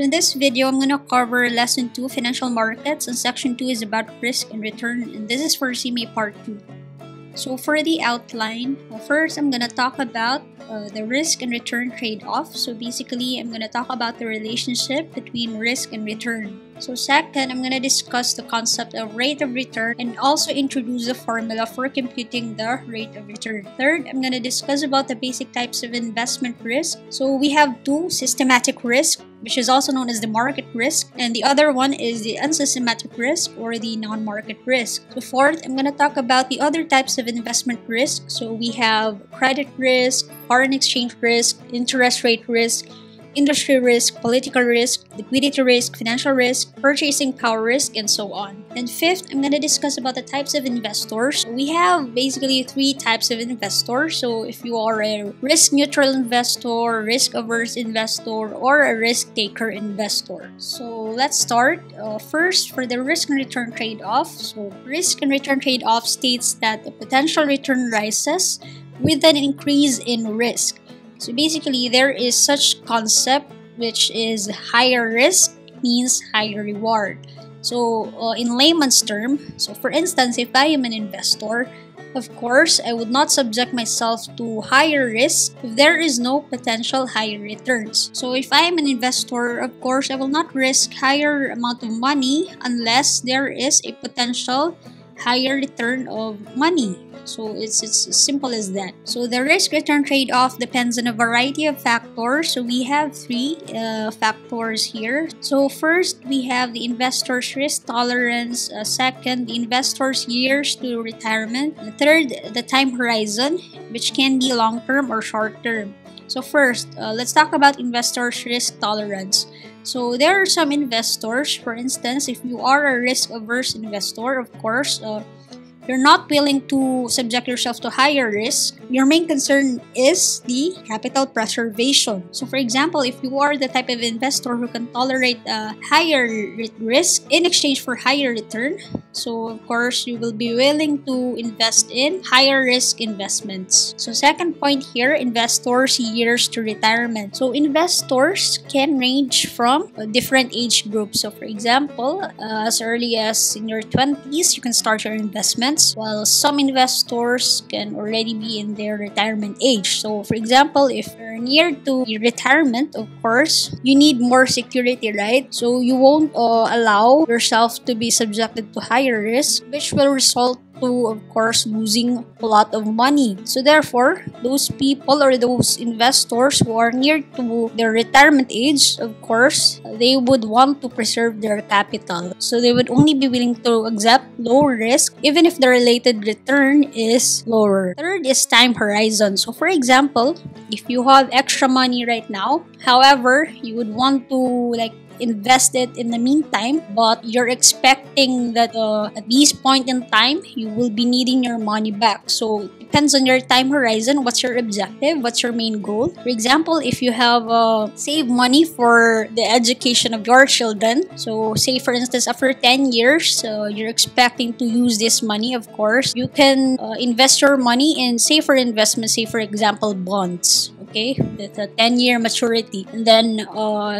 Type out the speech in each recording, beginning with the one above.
in this video, I'm going to cover Lesson 2, Financial Markets, and Section 2 is about Risk and Return, and this is for CMA Part 2. So for the outline, first I'm going to talk about the risk and return trade-off. So basically, I'm going to talk about the relationship between risk and return. So second, I'm going to discuss the concept of rate of return and also introduce the formula for computing the rate of return. Third, I'm going to discuss about the basic types of investment risk. So we have two: systematic risk, which is also known as the market risk, and the other one is the unsystematic risk or the non-market risk. So fourth, I'm going to talk about the other types of investment risk. So we have credit risk, foreign exchange risk, interest rate risk, industry risk, political risk, liquidity risk, financial risk, purchasing power risk, and so on. And fifth, I'm going to discuss about the types of investors. We have basically three types of investors. So if you are a risk-neutral investor, risk-averse investor, or a risk-taker investor. So let's start. First, for the risk and return trade-off. So risk and return trade-off states that the potential return rises with an increase in risk. So basically, there is such concept which is higher risk means higher reward. So in layman's term, so for instance, if I am an investor, of course, I would not subject myself to higher risk if there is no potential higher returns. So if I am an investor, of course, I will not risk higher amount of money unless there is a potential higher return of money. So it's as simple as that. So the risk-return trade-off depends on a variety of factors. So we have three factors here. So first, we have the investor's risk tolerance. Second, the investor's years to retirement. Third, the time horizon, which can be long-term or short-term. So first, let's talk about investors' risk tolerance. So there are some investors, for instance, if you are a risk-averse investor, of course, you're not willing to subject yourself to higher risk. Your main concern is the capital preservation. So for example, if you are the type of investor who can tolerate a higher risk in exchange for higher return, so of course you will be willing to invest in higher risk investments. So second point here, investors' years to retirement. So investors can range from different age groups. So for example, as early as in your 20s, you can start your investment, while some investors can already be in their retirement age. So for example, if you're near to retirement, of course, you need more security, right? So you won't allow yourself to be subjected to higher risk, which will result to, of course, losing a lot of money. So therefore, those people or those investors who are near to their retirement age, of course, they would want to preserve their capital. So they would only be willing to accept low risk even if the related return is lower. Third is time horizon. So for example, if you have extra money right now, however, you would want to invest it in the meantime, but you're expecting that at this point in time you will be needing your money back. So it depends on your time horizon. What's your objective? What's your main goal? For example, if you have saved money for the education of your children, so say for instance after 10 years you're expecting to use this money, of course you can invest your money in safer investments, say for example bonds, okay, with a 10-year maturity, and then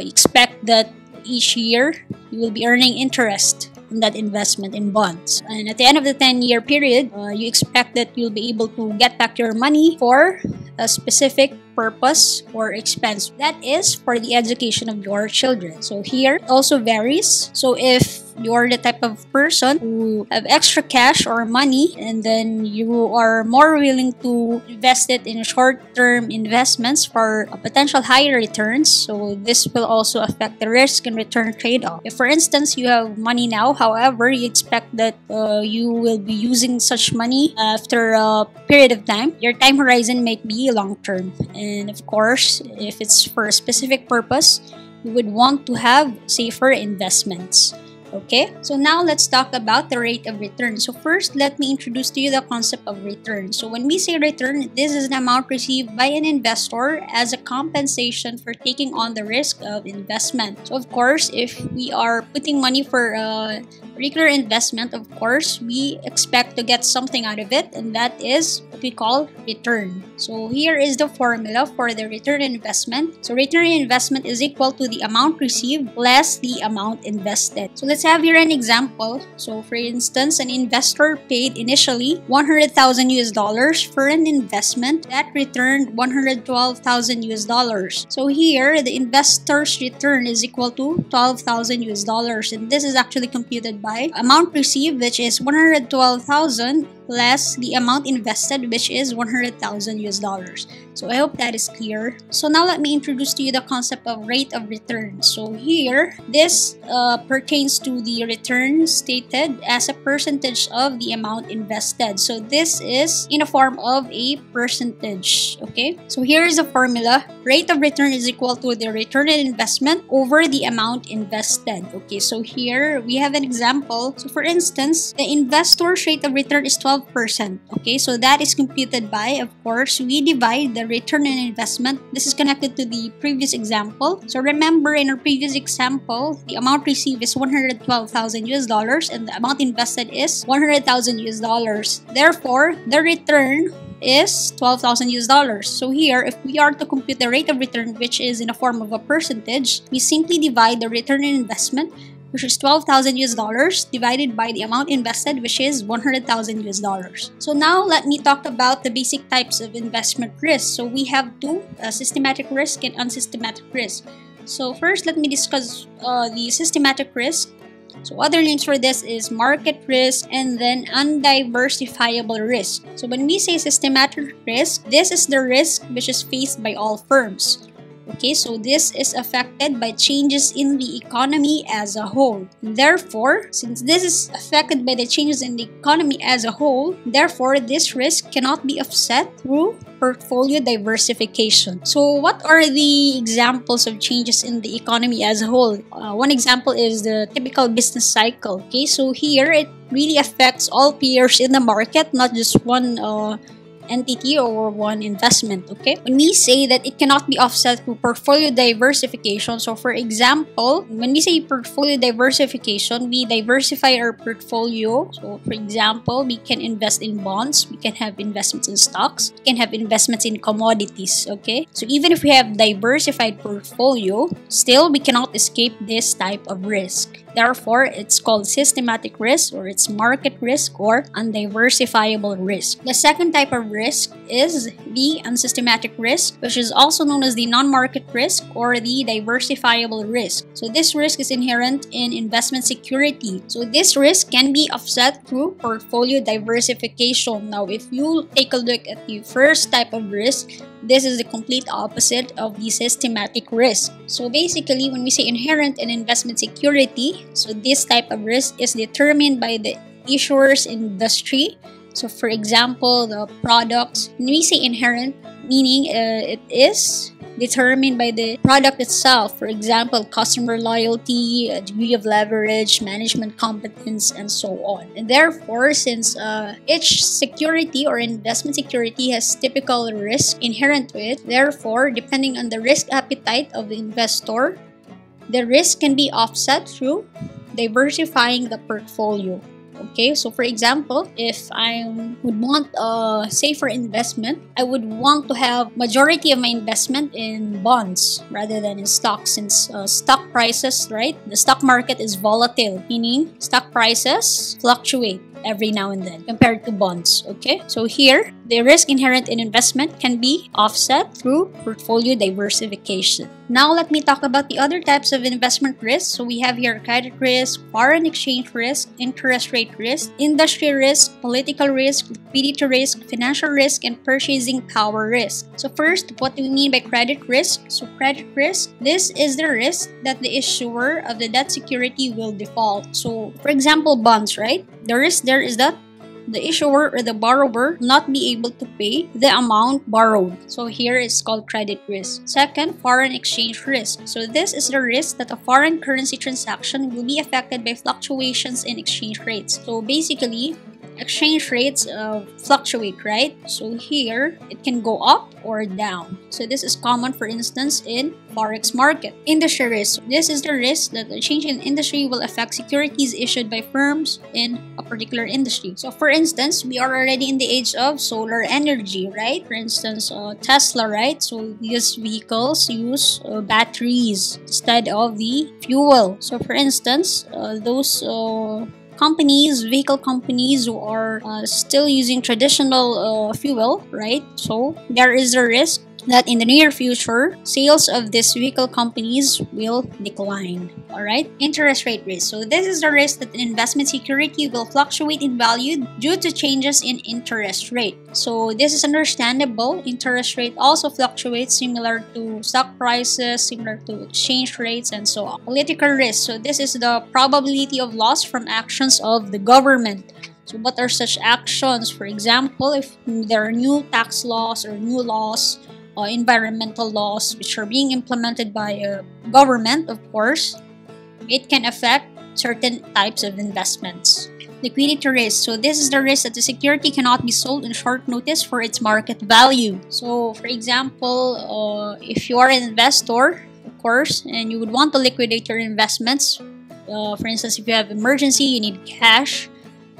expect that each year you will be earning interest on that investment in bonds, and at the end of the 10-year period you expect that you'll be able to get back your money for a specific purpose or expense, that is for the education of your children. So here it also varies. So if you're the type of person who have extra cash or money and then you are more willing to invest it in short-term investments for potential higher returns, so this will also affect the risk and return trade-off. If for instance you have money now, however you expect that you will be using such money after a period of time, your time horizon might be long-term, and of course if it's for a specific purpose, you would want to have safer investments. Okay, so now let's talk about the rate of return. So first, let me introduce to you the concept of return. So when we say return, this is an amount received by an investor as a compensation for taking on the risk of investment. So of course, if we are putting money for a regular investment, of course, we expect to get something out of it, and that is what we call return. So here is the formula for the return on investment. So return on investment is equal to the amount received less the amount invested. So let's have here an example. So for instance, an investor paid initially 100,000 US dollars for an investment that returned 112,000 US dollars. So here the investor's return is equal to 12,000 US dollars, and this is actually computed by amount received, which is 112,000 less the amount invested, which is 100,000 US dollars. So I hope that is clear. So now let me introduce to you the concept of rate of return. So here, this pertains to the return stated as a percentage of the amount invested. So this is in a form of a percentage. Okay, so here is a formula. Rate of return is equal to the return on investment over the amount invested. Okay, so here we have an example. So for instance, the investor's rate of return is 12%. Okay, so that is computed by, of course, we divide the return on investment. This is connected to the previous example. So remember, in our previous example, the amount received is 112,000 US dollars and the amount invested is 100,000 US dollars. Therefore, the return is 12,000 US dollars. So here, if we are to compute the rate of return, which is in a form of a percentage, we simply divide the return on investment, which is 12,000 US dollars, divided by the amount invested, which is 100,000 US dollars. So now let me talk about the basic types of investment risk. So we have two, systematic risk and unsystematic risk. So first, let me discuss the systematic risk. So other names for this is market risk and then undiversifiable risk. So when we say systematic risk, this is the risk which is faced by all firms. Okay, so this is affected by changes in the economy as a whole. Therefore, since this is affected by the changes in the economy as a whole, therefore this risk cannot be offset through portfolio diversification. So what are the examples of changes in the economy as a whole? One example is the typical business cycle. Okay, so here it really affects all players in the market, not just one entity or one investment. Okay, when we say that it cannot be offset through portfolio diversification, so for example, when we say portfolio diversification, we diversify our portfolio. So for example, we can invest in bonds, we can have investments in stocks, we can have investments in commodities. Okay, so even if we have diversified portfolio, still we cannot escape this type of risk. Therefore, it's called systematic risk, or it's market risk, or undiversifiable risk. The second type of risk is the unsystematic risk, which is also known as the non-market risk or the diversifiable risk. So this risk is inherent in investment security. So this risk can be offset through portfolio diversification. Now, if you take a look at the first type of risk, this is the complete opposite of the systematic risk. So basically, when we say inherent in investment security, so this type of risk is determined by the issuer's industry. So for example, the products, when we say inherent, meaning it is determined by the product itself. For example, customer loyalty, a degree of leverage, management competence, and so on. And therefore, since each security or investment security has typical risk inherent to it, therefore, depending on the risk appetite of the investor, the risk can be offset through diversifying the portfolio. Okay, so for example, if I would want a safer investment, I would want to have majority of my investment in bonds rather than in stocks, since stock prices, right? The stock market is volatile, meaning stock prices fluctuate every now and then compared to bonds. Okay, so here the risk inherent in investment can be offset through portfolio diversification. Now let me talk about the other types of investment risk. So we have here credit risk, foreign exchange risk, interest rate risk, industry risk, political risk, liquidity risk, financial risk, and purchasing power risk. So first, what do we mean by credit risk? So credit risk, this is the risk that the issuer of the debt security will default. So for example, bonds, right? The risk there is that the issuer or the borrower will not be able to pay the amount borrowed. So here it's called credit risk. Second, foreign exchange risk. So this is the risk that a foreign currency transaction will be affected by fluctuations in exchange rates. So basically, exchange rates fluctuate, right? So here, it can go up or down. So this is common, for instance, in forex market. Industry risk. This is the risk that the change in industry will affect securities issued by firms in a particular industry. So for instance, we are already in the age of solar energy, right? For instance, Tesla, right? So these vehicles use batteries instead of the fuel. So for instance, those vehicle companies who are still using traditional fuel, right? So there is a risk that in the near future, sales of these vehicle companies will decline. Alright? Interest rate risk. So this is the risk that an investment security will fluctuate in value due to changes in interest rate. So this is understandable. Interest rate also fluctuates similar to stock prices, similar to exchange rates, and so on. Political risk. So this is the probability of loss from actions of the government. So what are such actions? For example, if there are new tax laws or new laws, environmental laws which are being implemented by a government, of course, it can affect certain types of investments. Liquidity risk. So this is the risk that the security cannot be sold in short notice for its market value. So for example, if you are an investor, of course, and you would want to liquidate your investments, for instance, if you have emergency, you need cash.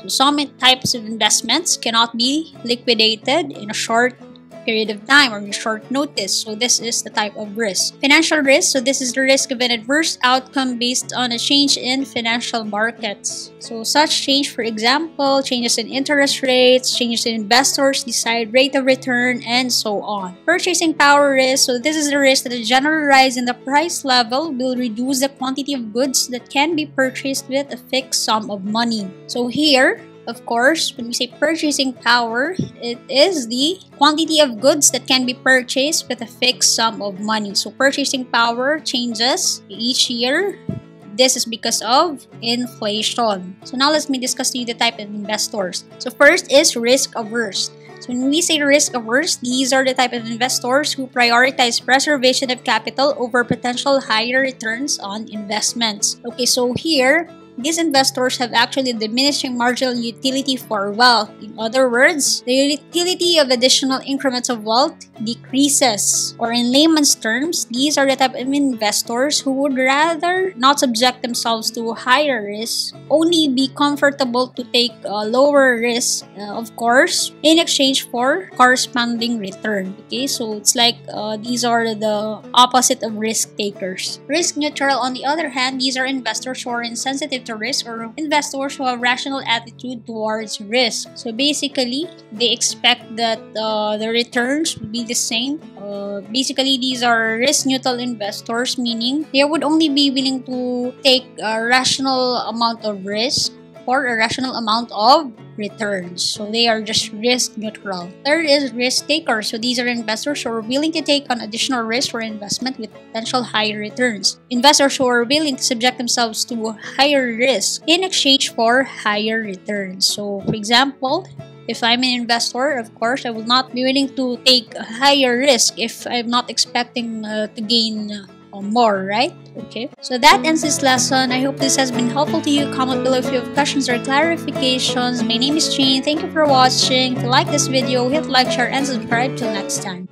So some types of investments cannot be liquidated in a short period of time or in short notice. So this is the type of risk. Financial risk. So this is the risk of an adverse outcome based on a change in financial markets. So such change, for example, changes in interest rates, changes in investors decide rate of return, and so on. Purchasing power risk. So this is the risk that a general rise in the price level will reduce the quantity of goods that can be purchased with a fixed sum of money. So here, of course, when we say purchasing power, it is the quantity of goods that can be purchased with a fixed sum of money. So purchasing power changes each year. This is because of inflation. So now let me discuss to you the type of investors. So first is risk averse. So when we say risk averse, these are the type of investors who prioritize preservation of capital over potential higher returns on investments. Okay, so here, these investors have actually diminishing marginal utility for wealth. In other words, the utility of additional increments of wealth decreases. Or in layman's terms, these are the type of investors who would rather not subject themselves to higher risk, only be comfortable to take lower risk, of course, in exchange for corresponding return. Okay, so it's like these are the opposite of risk takers. Risk neutral, on the other hand, these are investors who are insensitive to risk or investors who have rational attitude towards risk. So basically, they expect that the returns will be the same. Basically, these are risk neutral investors, meaning they would only be willing to take a rational amount of risk for a rational amount of returns. So they are just risk neutral. Third is risk takers. So these are investors who are willing to take on additional risk for investment with potential higher returns. Investors who are willing to subject themselves to higher risk in exchange for higher returns. So for example, if I'm an investor, of course, I will not be willing to take a higher risk if I'm not expecting to gain more, right? Okay, so that ends this lesson. I hope this has been helpful to you. Comment below if you have questions or clarifications. My name is Jane. Thank you for watching. If you like this video, hit like, share, and subscribe. Till next time.